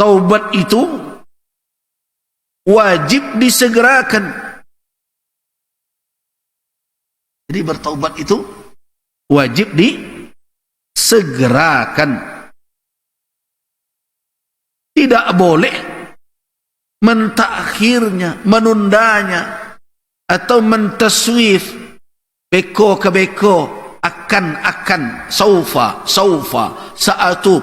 taubat itu wajib disegerakan. Jadi bertaubat itu wajib disegerakan. Tidak boleh mentakhirnya, menundanya, atau mentaswif beko ke beko, akan saufa saatub.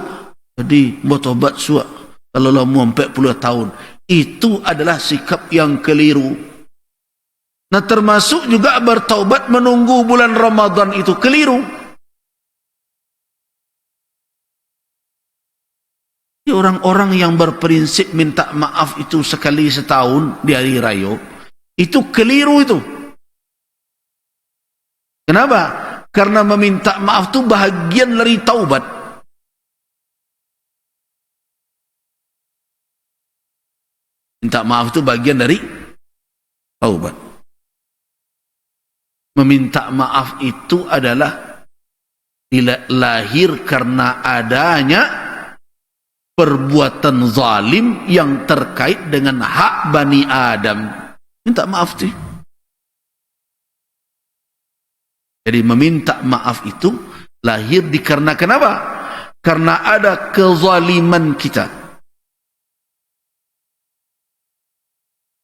Jadi bertaubat suak kalau lama 40 tahun, itu adalah sikap yang keliru. Nah, termasuk juga bertaubat menunggu bulan Ramadan, itu keliru. Orang-orang yang berprinsip minta maaf itu sekali setahun di hari raya, itu keliru itu. Kenapa? Karena meminta maaf itu bahagian dari taubat. Minta maaf itu bagian dari taubat. Meminta maaf itu adalah lahir karena adanya perbuatan zalim yang terkait dengan hak Bani Adam. Minta maaf tu. Jadi meminta maaf itu lahir dikarenakan apa? Karena ada kezaliman kita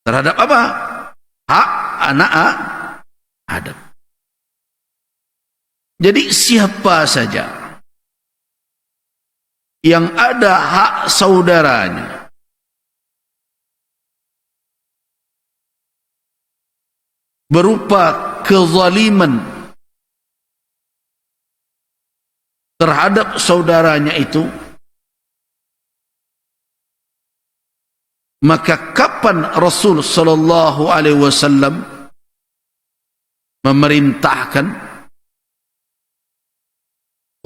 terhadap apa? Hak anak Adam. Jadi siapa saja yang ada hak saudaranya berupa kezaliman terhadap saudaranya itu, maka kapan Rasul sallallahu alaihi wasallam memerintahkan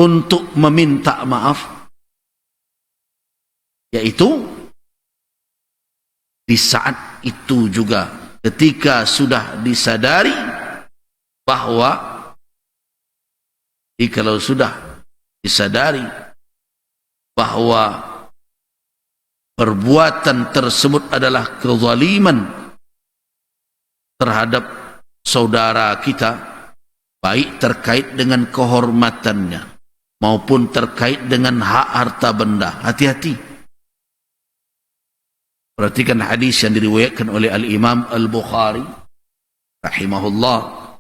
untuk meminta maaf? Yaitu di saat itu juga, ketika sudah disadari bahwa kalau sudah disadari bahwa perbuatan tersebut adalah kezaliman terhadap saudara kita, baik terkait dengan kehormatannya maupun terkait dengan hak harta benda. Hati-hati. Perhatikan hadis yang diriwayatkan oleh Al-Imam Al-Bukhari rahimahullah.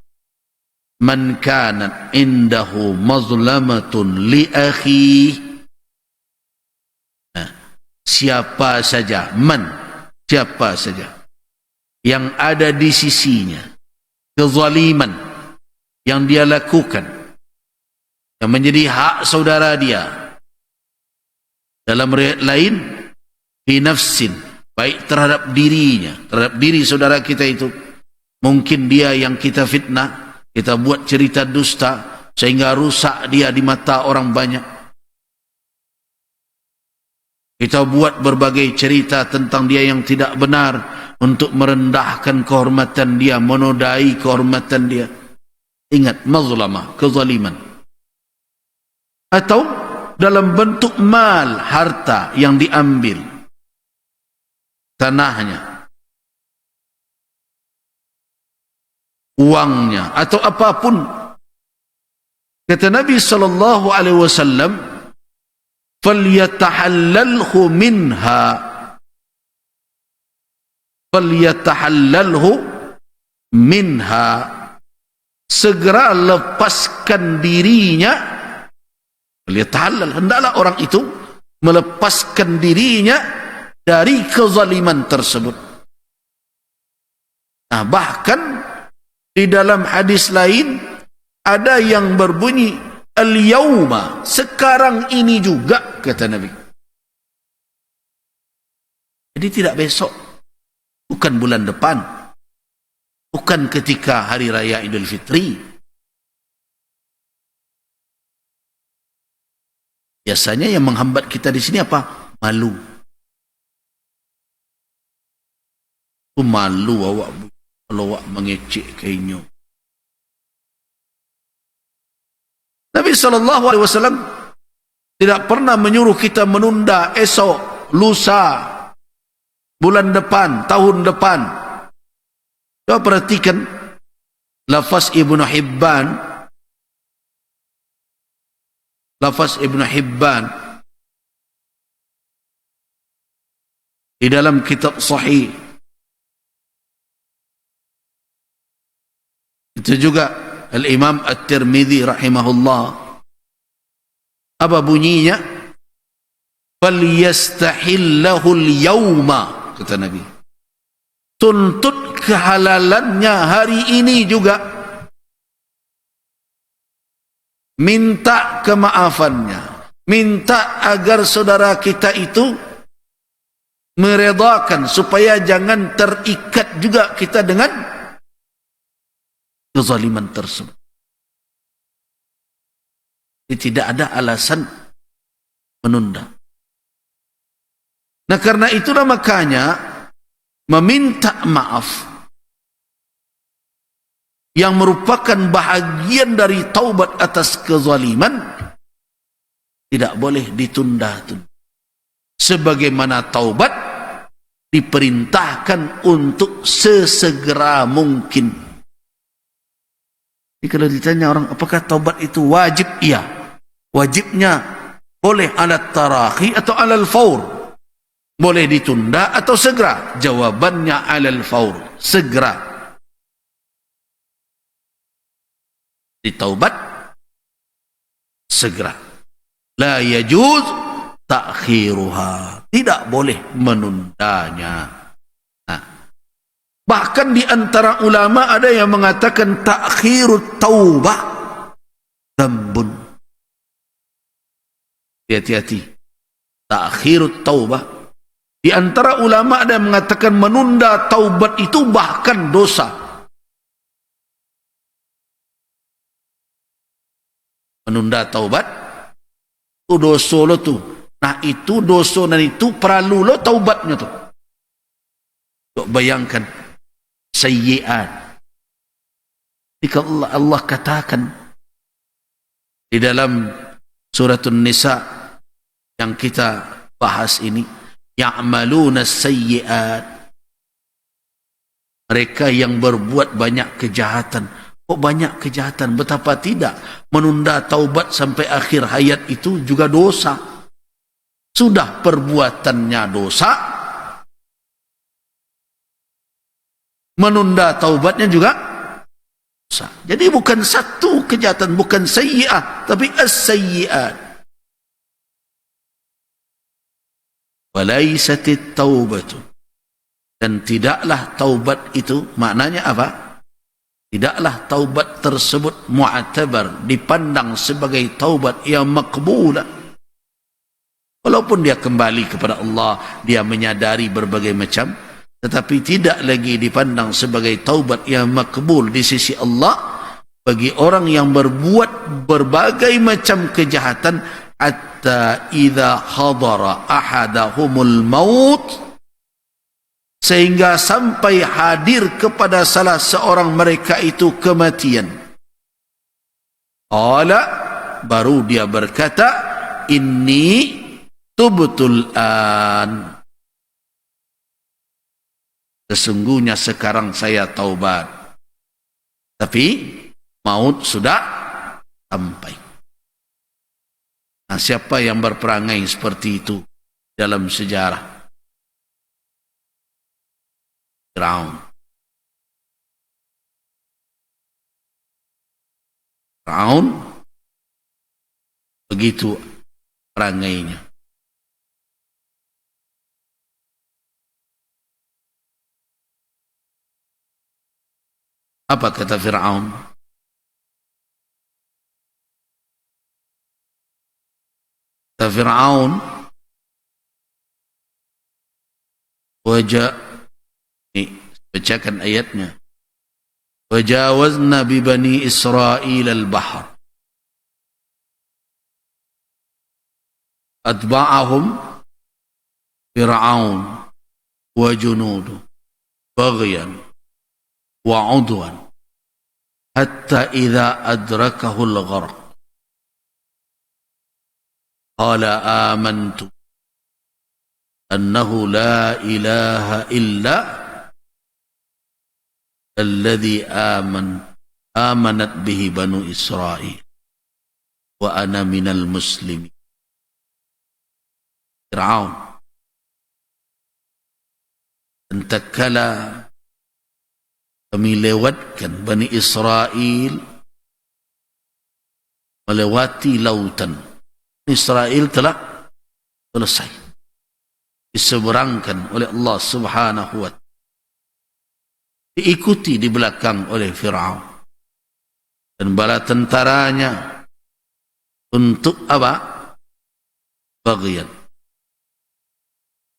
Man kana indahu mazlamatun li akhi. Siapa saja, siapa saja yang ada di sisinya kezaliman yang dia lakukan, yang menjadi hak saudara dia, dalam riwayat lain fi nafsin, baik terhadap dirinya, terhadap diri saudara kita itu. Mungkin dia yang kita fitnah, kita buat cerita dusta sehingga rusak dia di mata orang banyak. Kita buat berbagai cerita tentang dia yang tidak benar untuk merendahkan kehormatan dia, menodai kehormatan dia. Ingat, mazlamah, kezaliman. Atau dalam bentuk mal, harta yang diambil, tanahnya, uangnya, atau apapun. Kata Nabi sallallahu alaihi wasallam, falyatahallalhu minha, falyatahallalhu minha, segera lepaskan dirinya. Falyatahallal, hendaklah orang itu melepaskan dirinya dari kezaliman tersebut. Nah, bahkan di dalam hadis lain ada yang berbunyi al-yawma, sekarang ini juga, kata Nabi. Jadi tidak besok, bukan bulan depan, bukan ketika hari raya Idul Fitri. Biasanya yang menghambat kita di sini apa? Malu. Malu awak kalau awak mengecek kainnya. Nabi SAW tidak pernah menyuruh kita menunda esok lusa, bulan depan, tahun depan. Coba perhatikan lafaz Ibnu Hibban. Lafaz Ibnu Hibban di dalam kitab Sahih. Itu juga Al-Imam At-Tirmidzi rahimahullah. Apa bunyinya? Falyastahillahul yawma, kata Nabi. Tuntut kehalalannya hari ini juga. Minta kemaafannya. Minta agar saudara kita itu meredakan supaya jangan terikat juga kita dengan kezaliman tersebut. Tidak ada alasan menunda. Nah, karena itulah makanya meminta maaf yang merupakan bahagian dari taubat atas kezaliman tidak boleh ditunda-tunda. Sebagaimana taubat diperintahkan untuk sesegera mungkin. Jadi kalau ditanya orang, apakah taubat itu wajib? Iya. Wajibnya boleh alat tarahi atau alal faur. Boleh ditunda atau segera. Jawabannya alal faur. Segera. Di taubat, segera. La yajuz ta'khiruha. Tidak boleh menundanya. Bahkan di antara ulama ada yang mengatakan ta'khirut taubah dzambun. Hati-hati. Ta'khirut taubah. Di antara ulama ada yang mengatakan menunda taubat itu bahkan dosa. Menunda taubat itu dosa lo tuh. Nah, itu dosa dan itu perlu lo taubatnya tuh. Kok bayangkan sayyi'at. Jika Allah katakan di dalam surat An-Nisa yang kita bahas ini, ya'maluna sayyi'at, mereka yang berbuat banyak kejahatan. Kok banyak kejahatan? Betapa tidak menunda taubat sampai akhir hayat itu juga dosa. Sudah perbuatannya dosa, menunda taubatnya juga dosa. Jadi bukan satu kejahatan, bukan sayyi'ah, tapi as-sayyi'at. Walaisatit taubatu, dan tidaklah taubat itu, maknanya apa? Tidaklah taubat tersebut mu'tabar, dipandang sebagai taubat yang makbulah. Walaupun dia kembali kepada Allah, dia menyadari berbagai macam, tetapi tidak lagi dipandang sebagai taubat yang makbul di sisi Allah bagi orang yang berbuat berbagai macam kejahatan hatta idza hadara ahadahumul maut, sehingga sampai hadir kepada salah seorang mereka itu kematian. Qala, baru dia berkata, inni tubtul an, sesungguhnya sekarang saya taubat. Tapi maut sudah sampai. Nah, siapa yang berperangai seperti itu dalam sejarah? Firaun. Firaun begitu perangainya. Apa kata Firaun? Kata Firaun, bacakan ayatnya. Wajawazna bi bani Israil al-bahr atba'ahum Fir'aun wa junudu baghyan wa 'udwan hatta idza adrakahu al-gharq qala amantu annahu la ilaha illa alladhi amanat bihi banu Israel wa ana minal muslimin. Fir'aun entakala kami lewatkan Bani Israel melewati lautan. Israel telah selesai diseberangkan oleh Allah Subhanahu wa ta'ala, diikuti di belakang oleh Fir'aun dan bala tentaranya untuk apa? Bagian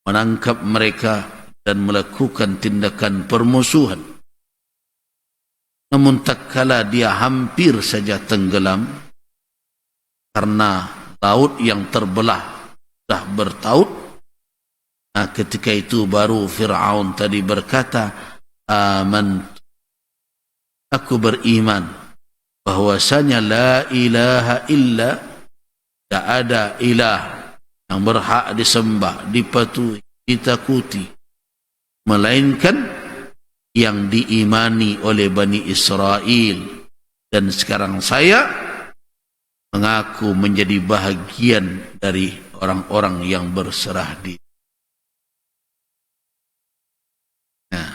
menangkap mereka dan melakukan tindakan permusuhan. Namun tak kala dia hampir saja tenggelam karena laut yang terbelah dah bertaut. Nah, ketika itu baru Fir'aun tadi berkata, aku beriman bahwasanya la ilaha illa, tak ada ilah yang berhak disembah, dipatuhi, ditakuti, melainkan yang diimani oleh Bani Israel. Dan sekarang saya mengaku menjadi bahagian dari orang-orang yang berserah diri. Nah,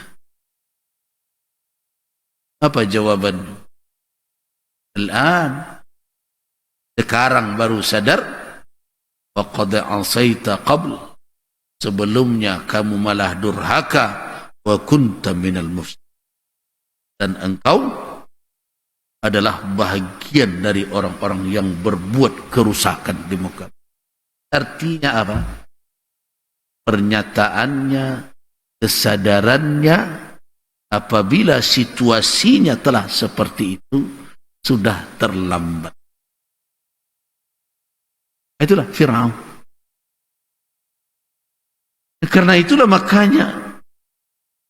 apa jawaban? Al-an, sekarang baru sadar, waqad asaita qabl, sebelumnya kamu malah durhaka, wa kunta minal mufsidin, dan engkau adalah bahagian dari orang-orang yang berbuat kerusakan di muka. Artinya apa? Pernyataannya, kesadarannya, apabila situasinya telah seperti itu, sudah terlambat. Itulah Fir'aun. Karena itulah makanya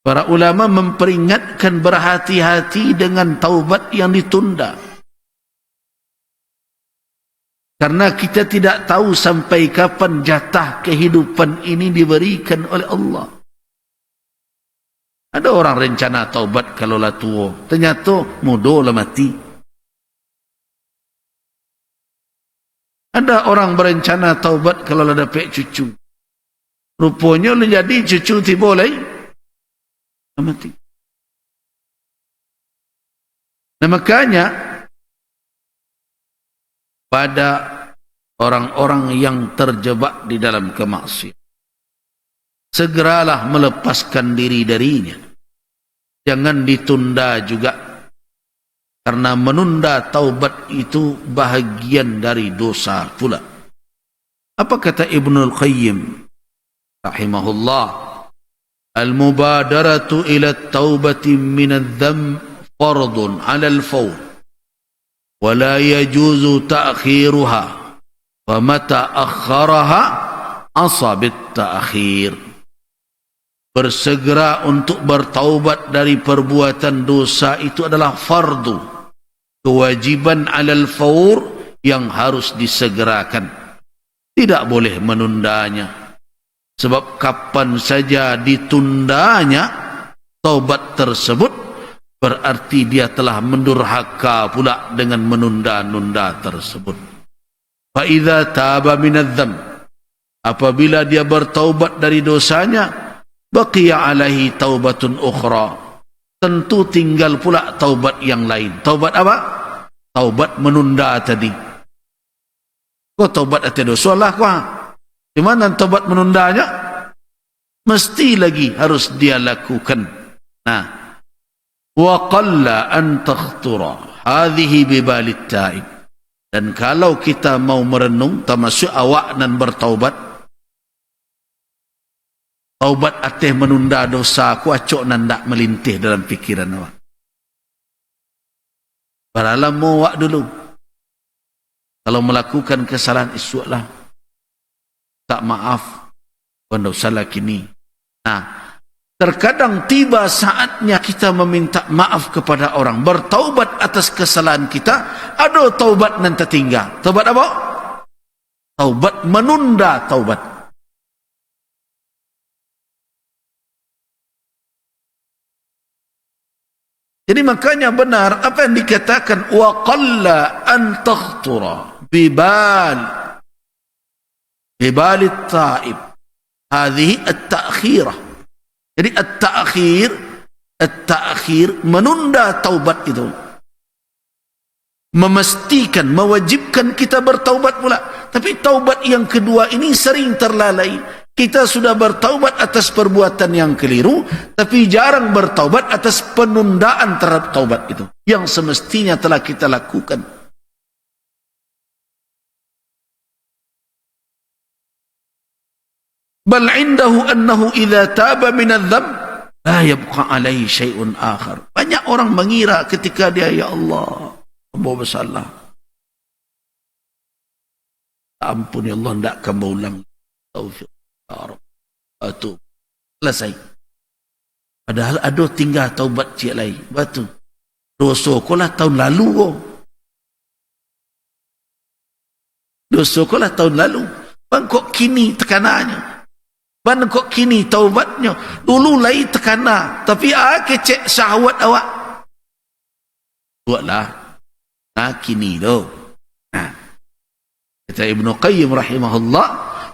para ulama memperingatkan berhati-hati dengan taubat yang ditunda. Karena kita tidak tahu sampai kapan jatah kehidupan ini diberikan oleh Allah. Ada orang rencana taubat kalau lah tua, ternyata muda lah mati. Ada orang berencana taubat kalau lah dapat cucu, rupanya lah jadi cucu tiba boleh mati. Nah, makanya pada orang-orang yang terjebak di dalam kemaksiatan, segeralah melepaskan diri darinya. Jangan ditunda juga, karena menunda taubat itu bahagian dari dosa pula. Apa kata Ibnul Qayyim rahimahullah? Al-mubadaratu ila at-taubati min adh-dhanb fardun 'ala al-fawr wa la yajuzu ta'khiruha, wa mata akhkharaha asab at-ta'khir. Bersegera untuk bertaubat dari perbuatan dosa itu adalah fardu, kewajiban 'ala al-fawr yang harus disegerakan. Tidak boleh menundanya. Sebab kapan saja ditundanya taubat tersebut, berarti dia telah mendurhaka pula dengan menunda-nunda tersebut. Fa idza taba minadz-dzamb, apabila dia bertaubat dari dosanya, baqiya alaihi taubatun ukhra, tentu tinggal pula taubat yang lain. Taubat apa? Taubat menunda tadi. Kau taubat atas dosa lah kau. Di mana taubat menundanya? Mesti lagi harus dia lakukan. Nah, wa qalla an takhtura hadhihi bi balit taib. Dan kalau kita mau merenung, termasuk awak nan bertaubat, taubat atas menunda dosa, aku acok nan tak melintih dalam fikiran awak. Baralam awak dulu, kalau melakukan kesalahan isulah tak maaf, kalau salah kini. Nah, terkadang tiba saatnya kita meminta maaf kepada orang, bertaubat atas kesalahan kita. Ada taubat nan tertinggal. Taubat apa? Taubat menunda taubat. Jadi makanya benar apa yang dikatakan wa qalla an takhtura bibal at-ta'ib. Hadhihi at-ta'khirah. Jadi at-ta'khir menunda taubat itu. Memastikan, mewajibkan kita bertaubat pula. Tapi taubat yang kedua ini sering terlalai. Kita sudah bertaubat atas perbuatan yang keliru, tapi jarang bertaubat atas penundaan terhadap taubat itu, yang semestinya telah kita lakukan. Bal indahu annahu idza taba min adh-dhanb la yabqa alaihi syai'un akhar. Banyak orang mengira ketika dia, ya Allah, hamba bersalah, ampun ya Allah, tidak akan berulang. Taufiq ya Rabb, batu selesai. Padahal ada tinggal taubat cik lain. Batu dosa ko lah tahun lalu ko. Dosa ko lah tahun lalu. Bang kok kini tekanannya? Bang kok kini taubatnya? Dulu lain tekana, tapi kecek syahwat awak. Buatlah. Nah kini tu. Nah. Kata Ibnu Qayyim rahimahullah,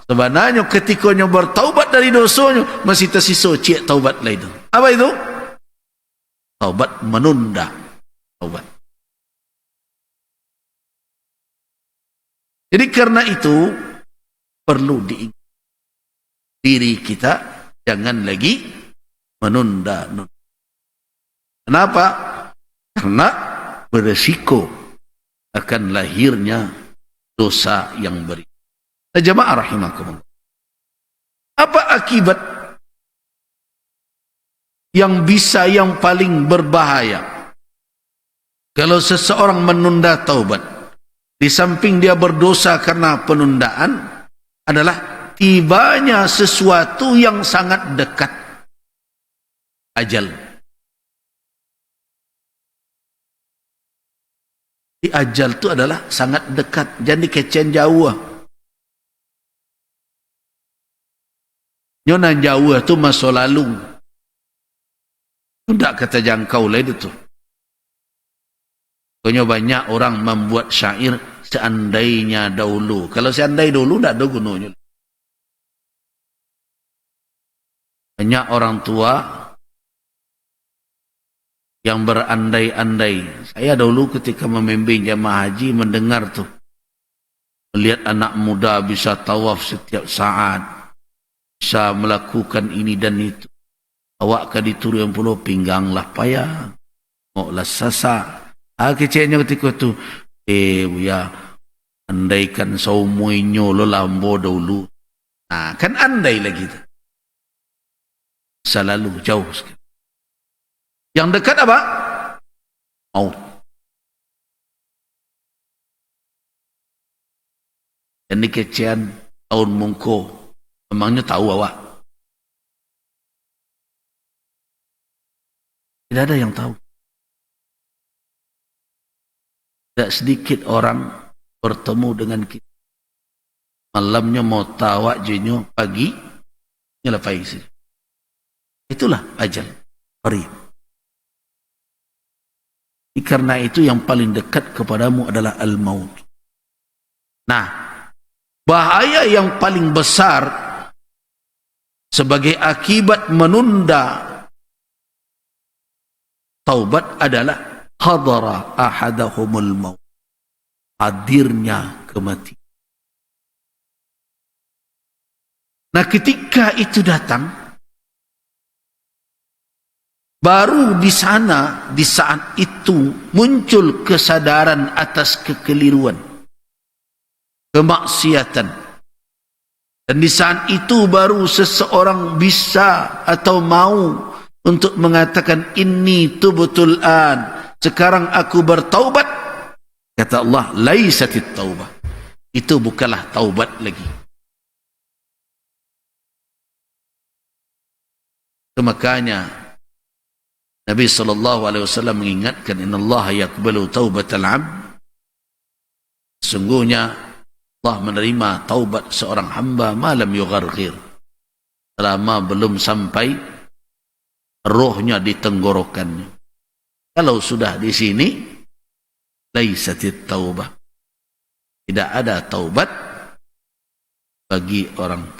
sebenarnya ketikanya bertaubat dari dosanya masih tersisa cik taubat lain tu. Apa itu? Taubat menunda taubat. Jadi karena itu perlu diingat diri kita, jangan lagi menunda. Kenapa? Karena beresiko akan lahirnya dosa yang beri. Jamaah rahimakumullah. Apa akibat yang paling berbahaya kalau seseorang menunda taubat? Di samping dia berdosa karena penundaan, adalah tibanya sesuatu yang sangat dekat, ajal. Di ajal itu adalah sangat dekat, jadi kecen jauh. Nyonan jauh itu masa lalu. Tidak kata jangkau lah itu. Pokoknya banyak orang membuat syair seandainya dahulu. Kalau seandainya dahulu tidak ada gunanya. Banyak orang tua yang berandai-andai. Saya dahulu ketika membimbing jamaah haji mendengar tuh, melihat anak muda bisa tawaf setiap saat, bisa melakukan ini dan itu. Awak kadituru yang pulau pingganglah payah, moklah sasa. Kecilnya ketika tu, buya, andaikan saumuinyo lo lambo dahulu. Nah, kan andai lagi tu. Masa lalu jauh sekali. Yang dekat apa? Maut. Jadi kecian tahun mungko, memangnya tahu awak? Tidak ada yang tahu. Tidak sedikit orang bertemu dengan kita. Malamnya mau tahu jenyo, pagi nyelepai saja. Itulah ajal. Qarib. Karena itu yang paling dekat kepadamu adalah al-maut. Nah, bahaya yang paling besar sebagai akibat menunda taubat adalah hadara ahadahumul maut. Hadirnya kematian. Nah, ketika itu datang, baru di sana, di saat itu muncul kesadaran atas kekeliruan, kemaksiatan. Dan di saat itu baru seseorang bisa atau mau untuk mengatakan, inni tubtul an, sekarang aku bertaubat. Kata Allah, laisatit taubah. Itu bukanlah taubat lagi. Makanya Nabi SAW mengingatkan, innallaha yaqbalu taubatal 'abd. Sungguhnya Allah menerima taubat seorang hamba malam yugharghir, selama belum sampai rohnya di tenggorokannya. Kalau sudah di sini, laisatit taubah. Tidak ada taubat bagi orang